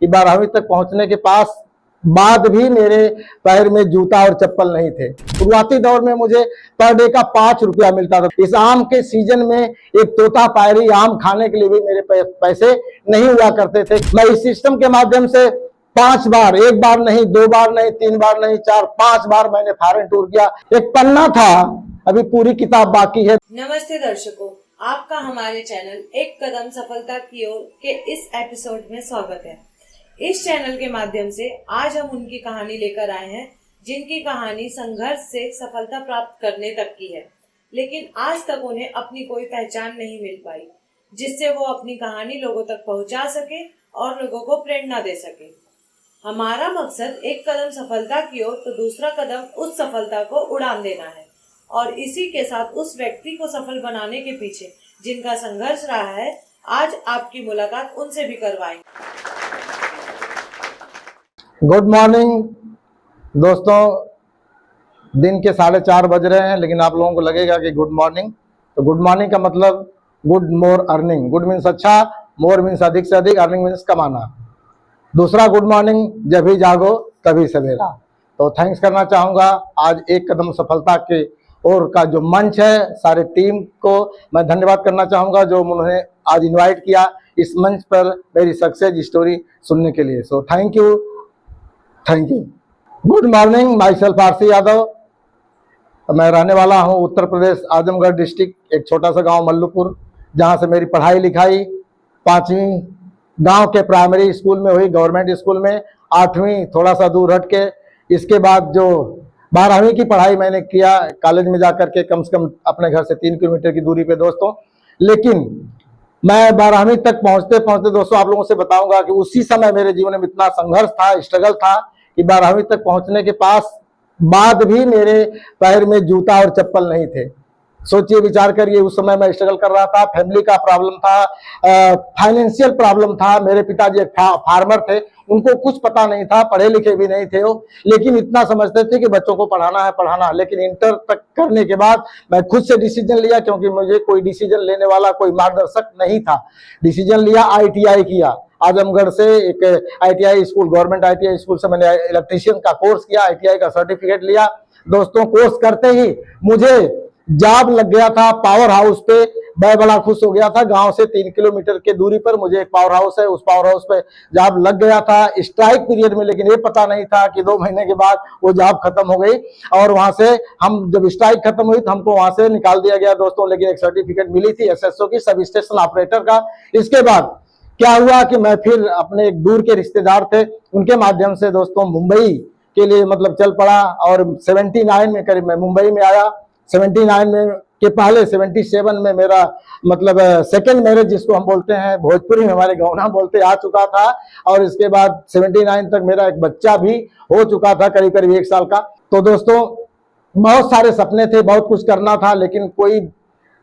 कि 12वीं तक पहुंचने के बाद भी मेरे पैर में जूता और चप्पल नहीं थे। शुरुआती दौर में मुझे पर डे का 5 रुपया मिलता था। इस आम के सीजन में एक तोता पायरी आम खाने के लिए भी मेरे पैसे नहीं हुआ करते थे। मैं इस सिस्टम के माध्यम से 5 बार, एक बार नहीं, 2 बार नहीं, 3 बार नहीं, 4, 5 बार मैंने फॉरेन टूर किया। एक पन्ना था, अभी पूरी किताब बाकी है। नमस्ते दर्शकों, आपका हमारे चैनल एक कदम सफलता की ओर के इस एपिसोड में स्वागत है। इस चैनल के माध्यम से आज हम उनकी कहानी लेकर आए हैं जिनकी कहानी संघर्ष से सफलता प्राप्त करने तक की है, लेकिन आज तक उन्हें अपनी कोई पहचान नहीं मिल पाई जिससे वो अपनी कहानी लोगों तक पहुंचा सके और लोगों को प्रेरणा दे सके। हमारा मकसद एक कदम सफलता की ओर तो दूसरा कदम उस सफलता को उड़ान देना है और इसी के साथ उस व्यक्ति को सफल बनाने के पीछे जिनका संघर्ष रहा है, आज आपकी मुलाकात उनसे भी करवाएंगे। गुड मॉर्निंग दोस्तों, दिन के 4:30 बज रहे हैं, लेकिन आप लोगों को लगेगा कि गुड मॉर्निंग। तो गुड मॉर्निंग का मतलब good more earning. Good means अच्छा, मोर मीन्स अधिक से अधिक, अर्निंग मीन्स कमाना। दूसरा गुड मॉर्निंग, जब भी जागो तभी सवेरा। तो थैंक्स करना चाहूँगा आज एक कदम सफलता के और का जो मंच है, सारे टीम को मैं धन्यवाद करना चाहूँगा जो उन्होंने आज इनवाइट किया इस मंच पर मेरी सक्सेस स्टोरी सुनने के लिए। So thank you, thank you. Good morning, my self RC Yadav. मैं रहने वाला हूँ उत्तर प्रदेश आजमगढ़ डिस्ट्रिक्ट, एक छोटा सा गांव मल्लूपुर, जहाँ से मेरी पढ़ाई लिखाई 5वीं गांव के प्राइमरी स्कूल में हुई, गवर्नमेंट स्कूल में। 8वीं थोड़ा सा दूर हट के, इसके बाद जो 12वीं की पढ़ाई मैंने किया कॉलेज में जाकर के, कम से कम अपने घर से 3 किलोमीटर की दूरी पे दोस्तों। लेकिन मैं 12वीं तक पहुंचते पहुंचते दोस्तों आप लोगों से बताऊंगा कि उसी समय मेरे जीवन में इतना संघर्ष था, स्ट्रगल था कि 12वीं तक पहुंचने के बाद भी मेरे पैर में जूता और चप्पल नहीं थे। सोचिए, विचार करिए, उस समय मैं स्ट्रगल कर रहा था। फैमिली का प्रॉब्लम था, फाइनेंशियल प्रॉब्लम था। मेरे पिताजी एक फार्मर थे, उनको कुछ पता नहीं था, पढ़े लिखे भी नहीं थे वो, लेकिन इतना समझते थे कि बच्चों को पढ़ाना है पढ़ाना। लेकिन इंटर तक करने के बाद मैं खुद से डिसीजन लिया, क्योंकि मुझे कोई डिसीजन लेने वाला कोई मार्गदर्शक नहीं था। डिसीजन लिया, ITI किया। आजमगढ़ से एक ITI school, government ITI school से मैंने इलेक्ट्रीशियन का कोर्स किया, ITI का सर्टिफिकेट लिया। दोस्तों, कोर्स करते ही मुझे जॉब लग गया था पावर हाउस पे। मैं बड़ा खुश हो गया था। गांव से 3 किलोमीटर के दूरी पर मुझे एक पावर हाउस है, उस पावर हाउस पे जॉब लग गया था स्ट्राइक पीरियड में। लेकिन ये पता नहीं था कि 2 महीने के बाद वो जॉब खत्म हो गई और वहां से हम जब स्ट्राइक खत्म हुई तो हमको वहां से निकाल दिया गया दोस्तों। लेकिन एक सर्टिफिकेट मिली थी SSO की, सब स्टेशन ऑपरेटर का। इसके बाद क्या हुआ कि मैं फिर अपने एक दूर के रिश्तेदार थे, उनके माध्यम से दोस्तों मुंबई के लिए मतलब चल पड़ा और 79 में करीब मैं मुंबई में आया। 79 में के पहले 77 में मेरा मतलब सेकंड मैरिज जिसको हम बोलते हैं, भोजपुरी में हमारे गौना बोलते, आ चुका था। और इसके बाद 79 तक मेरा एक बच्चा भी हो चुका था, करीब करीब 1 साल का। तो दोस्तों बहुत सारे सपने थे, बहुत कुछ करना था, लेकिन कोई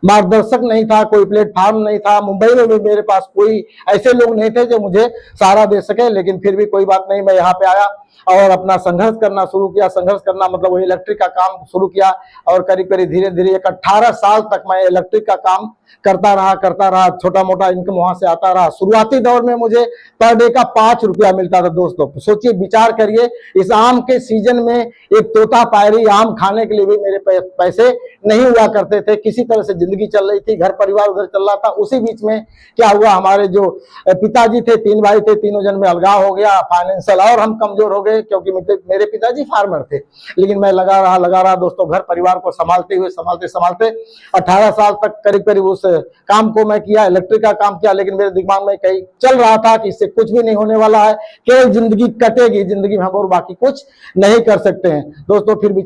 मार्गदर्शक नहीं था, कोई प्लेटफॉर्म नहीं था। मुंबई में भी मेरे पास कोई ऐसे लोग नहीं थे जो मुझे सहारा दे सके। लेकिन फिर भी कोई बात नहीं, मैं यहाँ पे आया और अपना संघर्ष करना शुरू किया। संघर्ष करना मतलब वही इलेक्ट्रिक का काम शुरू किया और करीब करीब धीरे धीरे एक 18 साल तक मैं इलेक्ट्रिक का काम करता रहा। छोटा मोटा इनकम वहां से आता रहा। शुरुआती दौर में मुझे पर डे का 5 रुपया मिलता था दोस्तों। सोचिए, विचार करिए, इस आम के सीजन में एक तोता पायरी आम खाने के लिए भी मेरे पैसे नहीं हुआ करते थे। किसी तरह से जिंदगी चल रही थी, घर परिवार उधर चल रहा था। उसी बीच में क्या हुआ, हमारे जो पिताजी थे, 3 भाई थे, तीनों जन में अलगाव हो गया, फाइनेंशियल और हम कमजोर हो गए, क्योंकि मेरे पिताजी फार्मर थे। लेकिन मैं लगा रहा दोस्तों, घर परिवार को संभालते हुए संभालते 18 साल तक करीब करीब उस काम को मैं किया, इलेक्ट्रिक का काम किया। लेकिन मेरे दिमाग में कहीं चल रहा था कि इससे कुछ भी नहीं होने वाला है, केवल जिंदगी कटेगी, जिंदगी में हम और बाकी कुछ नहीं कर सकते हैं दोस्तों। फिर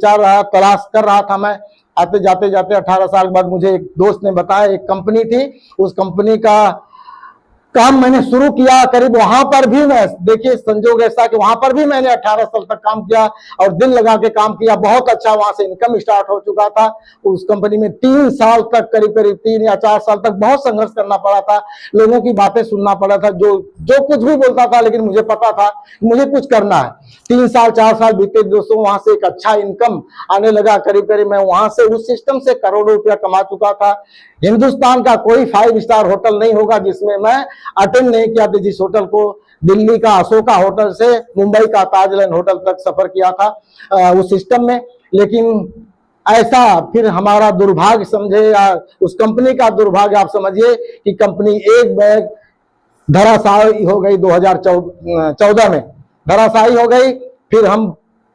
तलाश कर रहा था मैं। आते जाते 18 साल बाद मुझे एक दोस्त ने बताया, एक कंपनी थी, उस कंपनी का काम मैंने शुरू किया। करीब वहां पर भी मैं, देखिए संजोग ऐसा कि वहां पर भी मैंने 18 साल तक काम किया और दिल लगा के काम किया। बहुत अच्छा वहां से इनकम स्टार्ट हो चुका था। उस कंपनी में 3 साल तक, करीब करीब 3 या 4 साल तक बहुत संघर्ष करना पड़ा था। लोगों की बातें सुनना पड़ा था, जो कुछ भी बोलता था, लेकिन मुझे पता था मुझे कुछ करना है। 3 साल 4 साल बीते दोस्तों, वहां से एक अच्छा इनकम आने लगा। करीब करीब मैं वहां से उस सिस्टम से करोड़ों रुपया कमा चुका था। हिंदुस्तान का कोई 5 स्टार होटल नहीं होगा जिसमें मैं अटेंड नहीं किया था, जिस होटल को दिल्ली का अशोका होटल से मुंबई का ताजलैंड होटल तक सफर किया था उस सिस्टम में। लेकिन ऐसा फिर हमारा दुर्भाग्य समझे या उस कंपनी का दुर्भाग्य आप समझिए कि कंपनी एक बैग धराशायी हो गई 2014 में धराशायी हो गई। फिर हम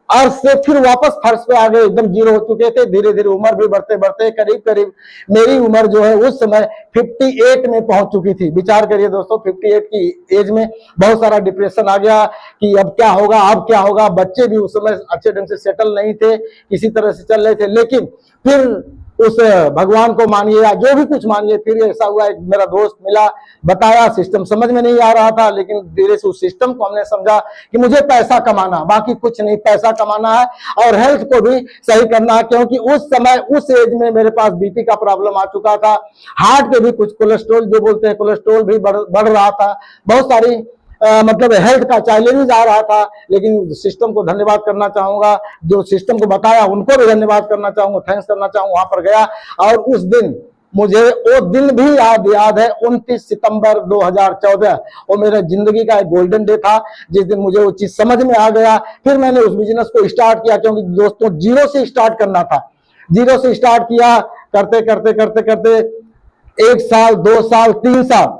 अर्थ से फिर वापस फर्श पे आ गए, एकदम जीरो हो चुके थे। धीरे धीरे उम्र भी बढ़ते बढ़ते करीब करीब मेरी उम्र जो है उस समय 58 में पहुंच चुकी थी। विचार करिए दोस्तों, 58 की एज में बहुत सारा डिप्रेशन आ गया कि अब क्या होगा, अब क्या होगा। बच्चे भी उस समय अच्छे ढंग से सेटल नहीं थे, किसी तरह से चल रहे थे। लेकिन फिर उस भगवान को मानिए या जो भी कुछ मानिए, फिर ऐसा हुआ, एक मेरा दोस्त मिला, बताया, सिस्टम समझ में नहीं आ रहा था। लेकिन धीरे से उस सिस्टम को हमने समझा कि मुझे पैसा कमाना, बाकी कुछ नहीं, पैसा कमाना है और हेल्थ को भी सही करना है। क्योंकि उस समय उस एज में मेरे पास बीपी का प्रॉब्लम आ चुका था, हार्ट पे भी कुछ कोलेस्ट्रॉल जो बोलते हैं कोलेस्ट्रॉल भी बढ़ रहा था, बहुत सारी मतलब हेल्थ का चैलेंज आ रहा था। लेकिन सिस्टम को धन्यवाद करना चाहूंगा, जो सिस्टम को बताया उनको भी धन्यवाद करना चाहूंगा, थैंक्स करना चाहूंगा। वहां पर गया और उस दिन मुझे वो दिन भी याद है, 29 सितंबर 2014, वो मेरे जिंदगी का एक गोल्डन डे था, जिस दिन मुझे वो चीज समझ में आ गया। फिर मैंने उस बिजनेस को स्टार्ट किया, क्योंकि दोस्तों जीरो से स्टार्ट करना था। जीरो से स्टार्ट किया, करते करते करते करते 1 साल 2 साल 3 साल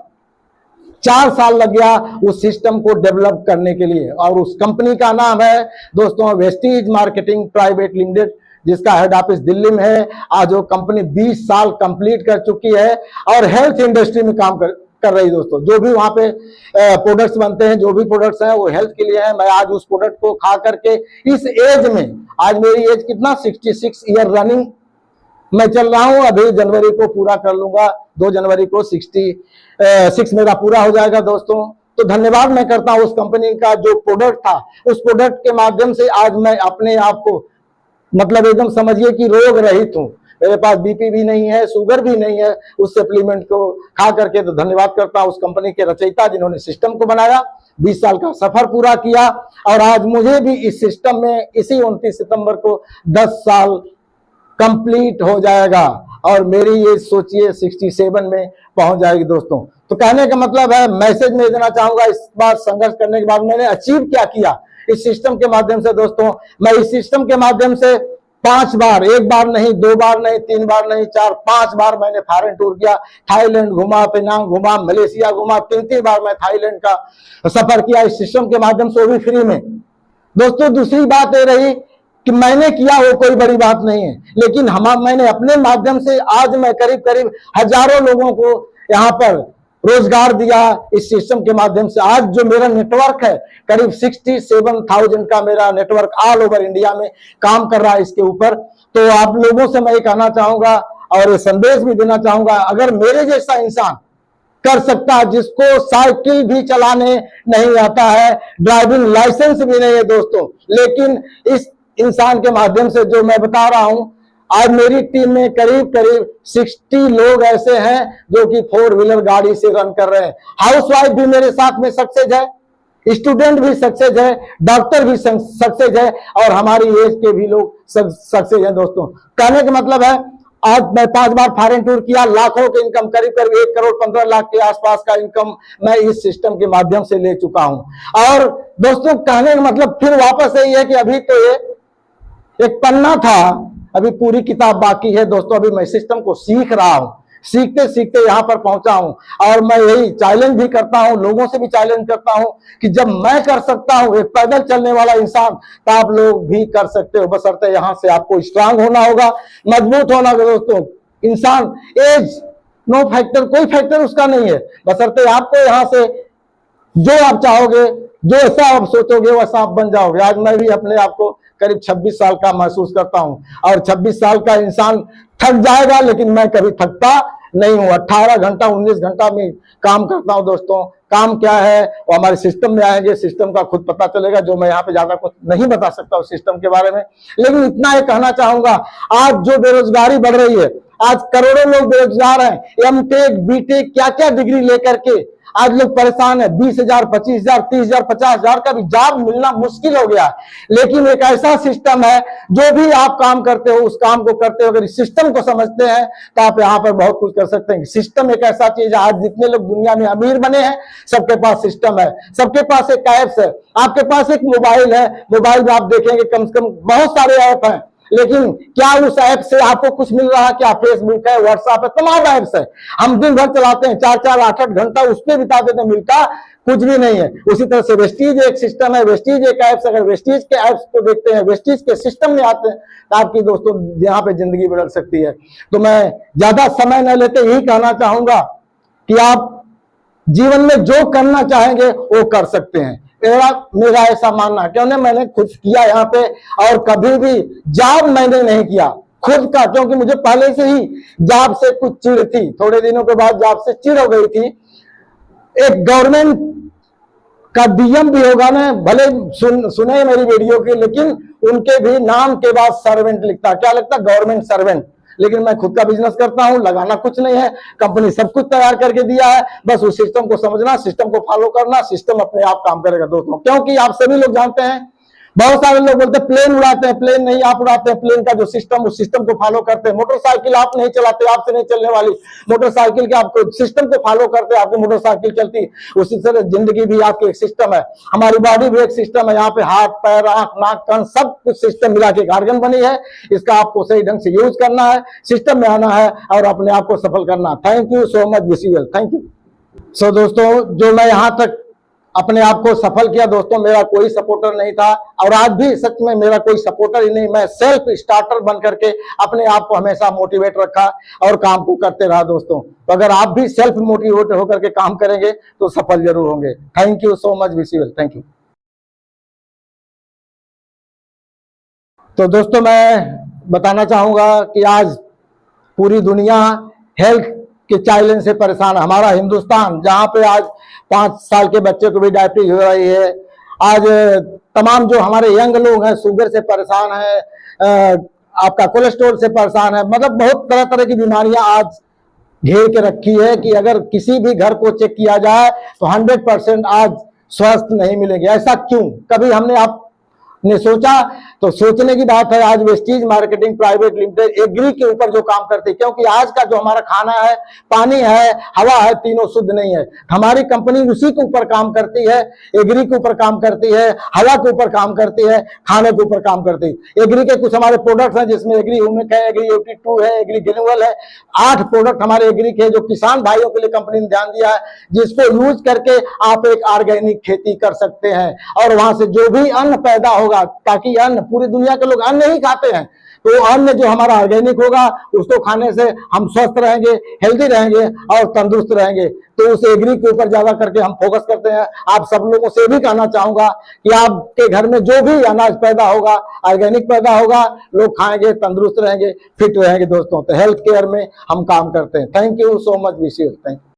4 साल लग गया उस सिस्टम को डेवलप करने के लिए। और उस कंपनी का नाम है दोस्तों वेस्टीज मार्केटिंग प्राइवेट लिमिटेड, जिसका हेड ऑफिस दिल्ली में है। आज वो कंपनी 20 साल कंप्लीट कर चुकी है और हेल्थ इंडस्ट्री में काम कर रही है। दोस्तों जो भी वहां पे प्रोडक्ट्स बनते हैं, जो भी प्रोडक्ट्स हैं वो हेल्थ के लिए है। मैं आज उस प्रोडक्ट को खा करके इस एज में, आज मेरी एज कितना 66 ईयर रनिंग मैं चल रहा हूं। अभी जनवरी को पूरा कर लूंगा, 2 जनवरी को 66 मेरा पूरा हो जाएगा दोस्तों। तो धन्यवाद मैं करता हूं उस कंपनी का, जो प्रोडक्ट था, उस प्रोडक्ट के माध्यम से आज मैं अपने आप को मतलब एकदम समझिए कि रोग रहित हूं। मेरे पास बीपी भी नहीं है, शुगर भी नहीं है उस सप्लीमेंट को खा करके। तो धन्यवाद करता हूं उस कंपनी के रचयिता जिन्होंने सिस्टम को बनाया, 20 साल का सफर पूरा किया। और आज मुझे भी इस सिस्टम में इसी 29 सितंबर को 10 साल कंप्लीट हो जाएगा और मेरी ये सोचिए 67 में पहुंच जाएगी दोस्तों। तो कहने का मतलब है, मैसेज में देना चाहूंगा, इस बार संघर्ष करने के बाद मैंने अचीव क्या किया इस सिस्टम के माध्यम से। दोस्तों मैं इस सिस्टम के माध्यम से 5 बार, 1 बार नहीं, 2 बार नहीं, 3 बार नहीं, 4 5 बार मैंने फॉरेन टूर किया। थाईलैंड घुमा, पेनांग घुमा, मलेशिया घुमा, 3 बार मैं थाईलैंड का सफर किया इस सिस्टम के माध्यम से, वो भी फ्री में। दोस्तों दूसरी बात ये रही कि मैंने किया वो कोई बड़ी बात नहीं है, लेकिन मैंने अपने माध्यम से आज मैं करीब करीब हजारों लोगों को यहाँ पर रोजगार दिया इस सिस्टम के माध्यम से। आज जो मेरा नेटवर्क है करीब 67,000 का मेरा नेटवर्क ऑल ओवर इंडिया में काम कर रहा है इसके ऊपर। तो आप लोगों से मैं ये कहना चाहूंगा और संदेश भी देना चाहूंगा, अगर मेरे जैसा इंसान कर सकता है, जिसको साइकिल भी चलाने नहीं आता है, ड्राइविंग लाइसेंस भी नहीं है दोस्तों, लेकिन इस इंसान के माध्यम से जो मैं बता रहा हूं, आज मेरी टीम में करीब करीब 60 लोग ऐसे हैं जो कि 4 व्हीलर गाड़ी से रन कर रहे हैं। हाउसवाइफ भी मेरे साथ में सक्सेस है, स्टूडेंट भी सक्सेस है, डॉक्टर भी सक्सेस है और हमारी एज के भी लोग सक्सेस है। दोस्तों कहने का मतलब है, आज मैं 5 बार फॉरेन टूर किया, लाखों की इनकम, करीब करीब 1 करोड़ 15 लाख के आसपास का इनकम मैं इस सिस्टम के माध्यम से ले चुका हूं। और दोस्तों कहने का मतलब फिर वापस यही है कि अभी तो ये एक पन्ना था, अभी पूरी किताब बाकी है दोस्तों। अभी मैं सिस्टम को सीख रहा हूं, सीखते सीखते यहां पर पहुंचा हूं। और मैं यही चैलेंज भी करता हूं, लोगों से भी चैलेंज करता हूं कि जब मैं कर सकता हूं, एक पैदल चलने वाला इंसान, तो आप लोग भी कर सकते हो। बशर्ते यहां से आपको स्ट्रांग होना होगा, मजबूत होना होगा दोस्तों। इंसान एज नो फैक्टर, कोई फैक्टर उसका नहीं है, बशर्ते आपको यहां से जो आप चाहोगे, जो ऐसा आप सोचोगे वैसा आप बन जाओगे। आज मैं भी अपने आप को करीब 26 साल का महसूस करता हूं और 26 साल का इंसान थक जाएगा, लेकिन मैं कभी थकता नहीं हूं। 18 घंटा 19 घंटा में काम करता हूं दोस्तों। काम क्या है वो हमारे सिस्टम में आएंगे, सिस्टम का खुद पता चलेगा, जो मैं यहाँ पे ज्यादा कुछ नहीं बता सकता उस सिस्टम के बारे में। लेकिन इतना ही कहना चाहूंगा, आज जो बेरोजगारी बढ़ रही है, आज करोड़ों लोग बेरोजगार हैं। एमटेक, बीटेक, क्या क्या डिग्री लेकर के आज लोग परेशान है। 20,000, 25,000, 30,000, 50,000 का भी जॉब मिलना मुश्किल हो गया है। लेकिन एक ऐसा सिस्टम है, जो भी आप काम करते हो उस काम को करते हो, अगर इस सिस्टम को समझते हैं तो आप यहाँ पर बहुत कुछ कर सकते हैं। सिस्टम एक ऐसा चीज है, आज जितने लोग दुनिया में अमीर बने हैं सबके पास सिस्टम है, सबके पास एक ऐप्स है। आपके पास एक मोबाइल है, मोबाइल में आप देखेंगे कम से कम बहुत सारे ऐप हैं, लेकिन क्या उस ऐप से आपको कुछ मिल रहा है? क्या फेसबुक है, व्हाट्सएप है, तमाम ऐप्स है, हम दिन भर चलाते हैं, 4-4, 8-8 घंटा उस पर बिता देते हैं, मिलता कुछ भी नहीं है। उसी तरह से वेस्टीज एक सिस्टम है, वेस्टीज एक ऐप्स। अगर वेस्टीज के ऐप्स को देखते हैं, वेस्टीज के सिस्टम में आते हैं तो आपकी दोस्तों यहाँ पे जिंदगी बदल सकती है। तो मैं ज्यादा समय न लेते यही कहना चाहूंगा कि आप जीवन में जो करना चाहेंगे वो कर सकते हैं। मेरा ऐसा मानना है, क्योंकि मैंने खुद किया यहाँ पे, और कभी भी जॉब मैंने नहीं किया खुद का, क्योंकि मुझे पहले से ही जॉब से कुछ चिढ़ थी। थोड़े दिनों के बाद जॉब से चिढ़ हो गई थी। एक गवर्नमेंट का डीएम भी होगा ना, भले सुने मेरी वीडियो की, लेकिन उनके भी नाम के बाद सर्वेंट लिखता, क्या लगता? Government servant. लेकिन मैं खुद का बिजनेस करता हूं, लगाना कुछ नहीं है, कंपनी सब कुछ तैयार करके दिया है, बस उस सिस्टम को समझना, सिस्टम को फॉलो करना, सिस्टम अपने आप काम करेगा दोस्तों। क्योंकि आप सभी लोग जानते हैं, बहुत सारे लोग बोलते हैं प्लेन उड़ाते हैं, प्लेन नहीं आप उड़ाते हैं, प्लेन का जो सिस्टम उस सिस्टम को फॉलो करते हैं। मोटरसाइकिल आप नहीं चलाते, आपसे नहीं चलने वाली मोटरसाइकिल के, आपको सिस्टम को फॉलो करते हैं, आपकी मोटरसाइकिल चलती। उसी तरह जिंदगी भी आपकी एक सिस्टम है, हमारी बॉडी भी एक सिस्टम है। यहाँ पे हाथ, पैर, आंख, नाक, कान सब कुछ सिस्टम मिला के एक ऑर्गन बनी है। इसका आपको सही ढंग से यूज करना है, सिस्टम में आना है और अपने आप को सफल करना। Thank you so much visual, thank you. So दोस्तों, जो मैं यहाँ तक अपने आप को सफल किया दोस्तों, मेरा कोई सपोर्टर नहीं था, और आज भी सच में मेरा कोई सपोर्टर ही नहीं। मैं सेल्फ स्टार्टर बन करके अपने आप को हमेशा मोटिवेट रखा और काम को करते रहा दोस्तों। तो अगर आप भी सेल्फ मोटिवेट होकर के काम करेंगे तो सफल जरूर होंगे। Thank you so much visual, thank you. तो दोस्तों, मैं बताना चाहूंगा कि आज पूरी दुनिया हेल्थ के चैलेंज से परेशान है। हमारा हिंदुस्तान, जहां पे आज 5 साल के बच्चे को भी डायबिटीज हो रही है, आज तमाम जो हमारे यंग लोग हैं शुगर से परेशान है, आपका कोलेस्ट्रॉल से परेशान है, मतलब बहुत तरह तरह की बीमारियां आज घेर के रखी है कि अगर किसी भी घर को चेक किया जाए तो 100% आज स्वस्थ नहीं मिलेंगे। ऐसा क्यों? कभी हमने आपने सोचा? तो सोचने की बात है। आज Vestige marketing private limited agri के ऊपर जो काम करती है, क्योंकि आज का जो हमारा खाना है, पानी है, हवा है, तीनों शुद्ध नहीं है। हमारी कंपनी उसी के ऊपर काम करती है, एग्री के ऊपर काम करती है, हवा के ऊपर काम करती है, खाने के ऊपर काम करती है। एग्री के कुछ हमारे प्रोडक्ट्स हैं, जिसमें एग्री ह्यूमिक है, एग्री 82 है, एग्री ग्रेनुअल है। 8 प्रोडक्ट हमारे एग्री के, जो किसान भाइयों के लिए कंपनी ने ध्यान दिया है, जिसको यूज करके आप एक ऑर्गेनिक खेती कर सकते हैं, और वहां से जो भी अन्न पैदा होगा, ताकि अन्न, पूरी दुनिया के लोग अन्न ही खाते हैं, तो अन्न जो हमारा ऑर्गेनिक होगा उसको खाने से हम स्वस्थ रहेंगे, हेल्दी रहेंगे और तंदुरुस्त रहेंगे। तो उस एग्री के ऊपर ज्यादा करके हम फोकस करते हैं। आप सब लोगों से भी कहना चाहूंगा कि आपके घर में जो भी अनाज पैदा होगा, ऑर्गेनिक पैदा होगा, लोग खाएंगे, तंदुरुस्त रहेंगे, फिट रहेंगे दोस्तों। तो हेल्थ केयर में हम काम करते हैं। Thank you so much wish you, thank you.